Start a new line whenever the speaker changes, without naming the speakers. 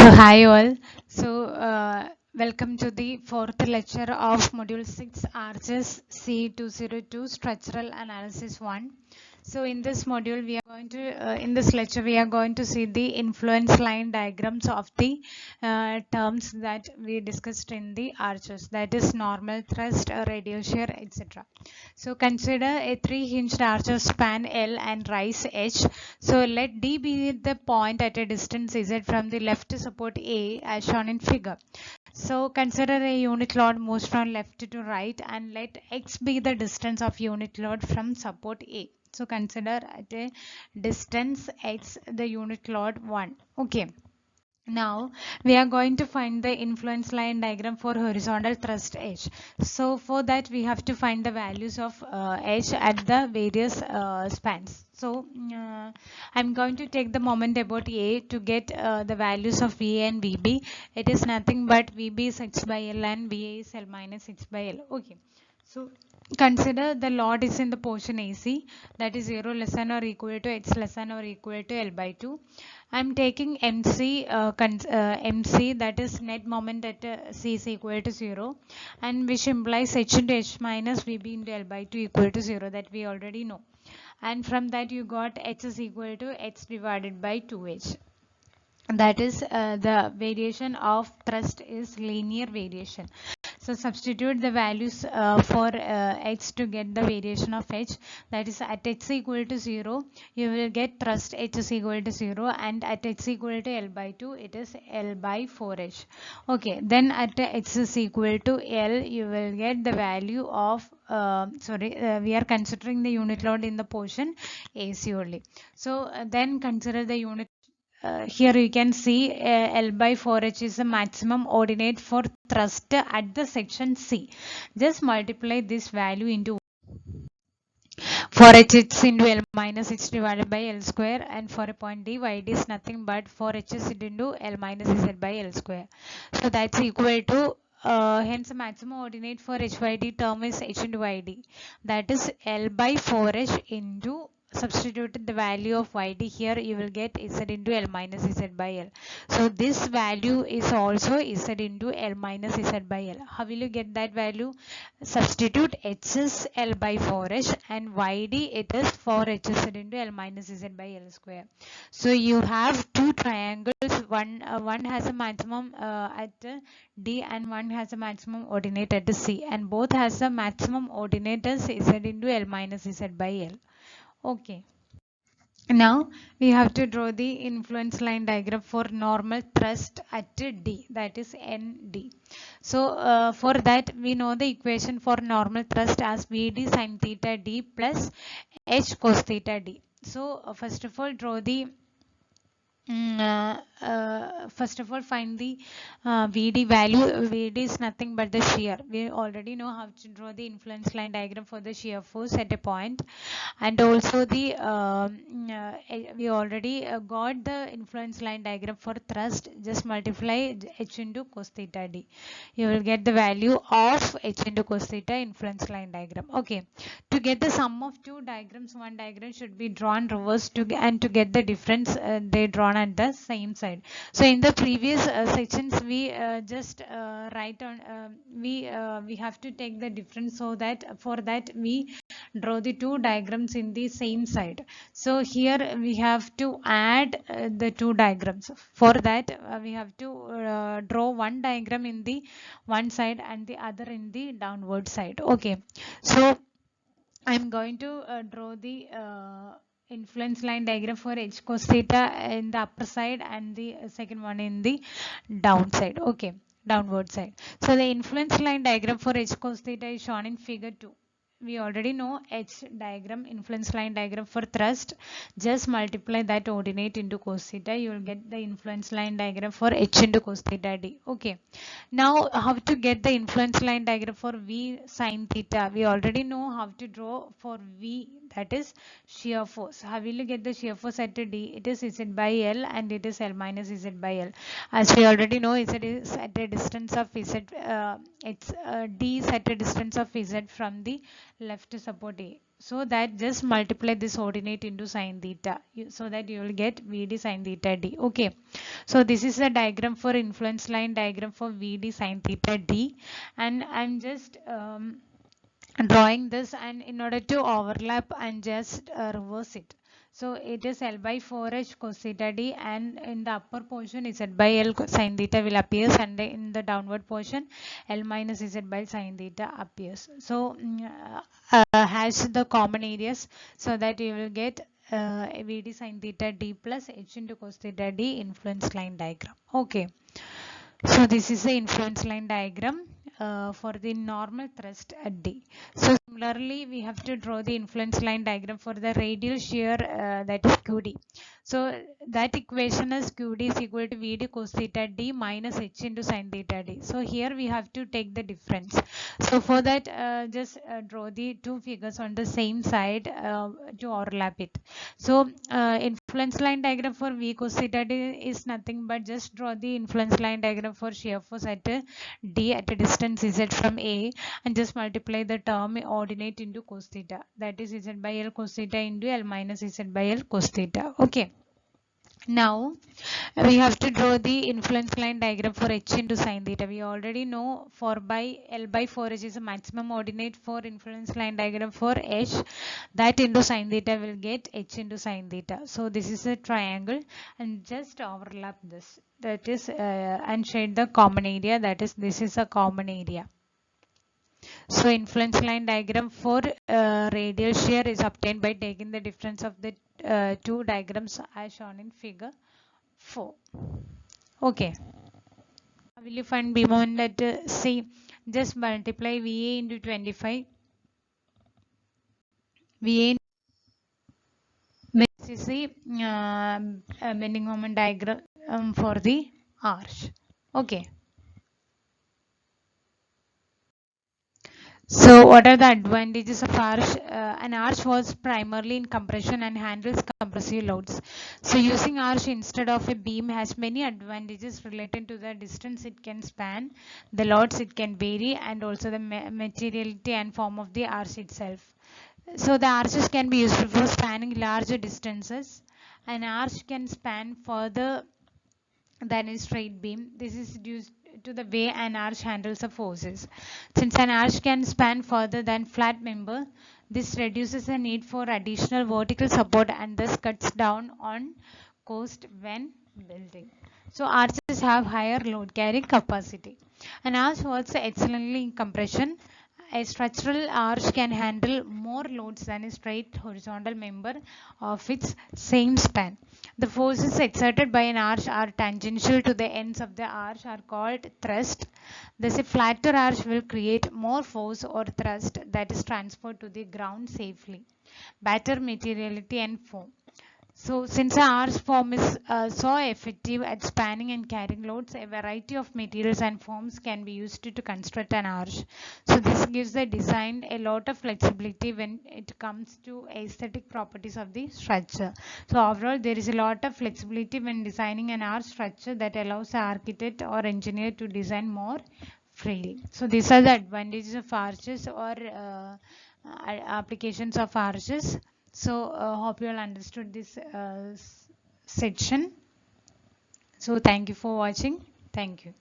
So hi all. Welcome to the fourth lecture of Module 6 Arches C202 Structural Analysis 1. So in this module we are going to in this lecture we are going to see the influence line diagrams of the terms that we discussed in the arches, that is normal thrust, radial shear, etc. So consider a 3-hinged archer span L and rise H. So let D be the point at a distance Z from the left support A as shown in figure. So consider a unit load moves from left to right and let X be the distance of unit load from support A. So consider at a distance X the unit load 1. Okay. Now we are going to find the influence line diagram for horizontal thrust H. So for that we have to find the values of H at the various spans. So I'm going to take the moment about A to get the values of VA and VB. It is nothing but VB is H by L and VA is L minus H by L. Okay. So consider the load is in the portion AC, that is 0 less than or equal to H less than or equal to L by 2. I'm taking MC, that is net moment at C is equal to 0, and which implies H into H minus VB into L by 2 equal to 0, that we already know. And from that you got H is equal to H divided by 2H. That is the variation of thrust is linear variation. So substitute the values for H to get the variation of H, that is at H equal to 0 you will get thrust H is equal to 0, and at H equal to L by 2 it is L by 4H. Okay, then at H is equal to L you will get the value of we are considering the unit load in the portion AC only. So then consider the unit. Here you can see L by 4H is the maximum ordinate for thrust at the section C. Just multiply this value into 4H is into L minus H divided by L square, and for a point D, YD is nothing but 4H is into L minus Z by L square. So that's equal to hence the maximum ordinate for HYD term is H into YD, that is L by 4H into substituted the value of YD here you will get Z into L minus Z by L. So this value is also Z into L minus Z by L. How will you get that value? Substitute H is L by 4H and YD it is 4H Z into L minus Z by L square. So you have two triangles, one has a maximum at D and one has a maximum ordinate at C, and both has a maximum ordinate as Z into L minus Z by L. Okay. Now we have to draw the influence line diagram for normal thrust at D, that is ND. So for that we know the equation for normal thrust as VD sin theta D plus H cos theta D. So first of all draw the first of all find the VD value. VD is nothing but the shear. We already know how to draw the influence line diagram for the shear force at a point, and also the we already got the influence line diagram for thrust. Just multiply H into cos theta D. You will get the value of H into cos theta influence line diagram. Okay, to get the sum of two diagrams, one diagram should be drawn reverse and to get the difference they drawn at the same side. So in the previous sections we just write on we have to take the difference, so that for that we draw the two diagrams in the same side. So here we have to add the two diagrams. For that we have to draw one diagram in the one side and the other in the downward side. Okay, so I'm going to draw the influence line diagram for H cos theta in the upper side and the second one in the downside. Okay, downward side. So the influence line diagram for H cos theta is shown in figure 2. We already know H diagram, influence line diagram for thrust. Just multiply that ordinate into cos theta. You will get the influence line diagram for H into cos theta D. Okay. Now how to get the influence line diagram for V sin theta? We already know how to draw for V, that is shear force. How will you get the shear force at D? It is Z by L and it is L minus Z by L. As we already know, Z is at a distance of D is at a distance of Z from the left support A. So that just multiply this ordinate into sine theta, so that you will get VD sine theta D. Okay, so this is a diagram for influence line diagram for VD sine theta D, and I'm just drawing this, and in order to overlap and just reverse it. So it is L by 4H cos theta D, and in the upper portion Z by L sin theta will appear, and in the downward portion L minus Z by sin theta appears. So has the common areas, so that you will get VD sin theta D plus H into cos theta D influence line diagram. Okay. So this is the influence line diagram for the normal thrust at D. So similarly, we have to draw the influence line diagram for the radial shear, that is QD. So that equation is QD is equal to VD cos theta D minus H into sin theta D. So here we have to take the difference. So for that, just draw the two figures on the same side to overlap it. So influence line diagram for V cos theta D is nothing but just draw the influence line diagram for shear force at D at a distance Z from A, and just multiply the term ordinate into cos theta, that is Z by L cos theta into L minus Z by L cos theta. Okay. Now we have to draw the influence line diagram for H into sin theta. We already know 4 by L by 4H is a maximum ordinate for influence line diagram for H. That into sin theta will get H into sin theta. So this is a triangle, and just overlap this. That is and shade the common area. That is, this is a common area. So influence line diagram for radial shear is obtained by taking the difference of the two diagrams as shown in figure 4. Okay. How will you find B moment at C? Just multiply VA into 25. VA is the bending moment diagram for the arch. Okay. So what are the advantages of arch? An arch was primarily in compression and handles compressive loads. So using arch instead of a beam has many advantages related to the distance it can span, the loads it can vary, and also the materiality and form of the arch itself. So the arches can be used for spanning larger distances. An arch can span further than a straight beam. This is due to the way an arch handles the forces. Since an arch can span further than flat member, this reduces the need for additional vertical support and thus cuts down on cost when building. So arches have higher load carrying capacity. An arch works excellently in compression. A structural arch can handle more loads than a straight horizontal member of its same span. The forces exerted by an arch are tangential to the ends of the arch are called thrust. Thus, a flatter arch will create more force or thrust that is transferred to the ground safely. Better materiality and form. So since an arch form is so effective at spanning and carrying loads, a variety of materials and forms can be used to construct an arch. So this gives the design a lot of flexibility when it comes to aesthetic properties of the structure. So overall, there is a lot of flexibility when designing an arch structure that allows the architect or engineer to design more freely. So these are the advantages of arches or applications of arches. So hope you all understood this section. So thank you for watching. Thank you.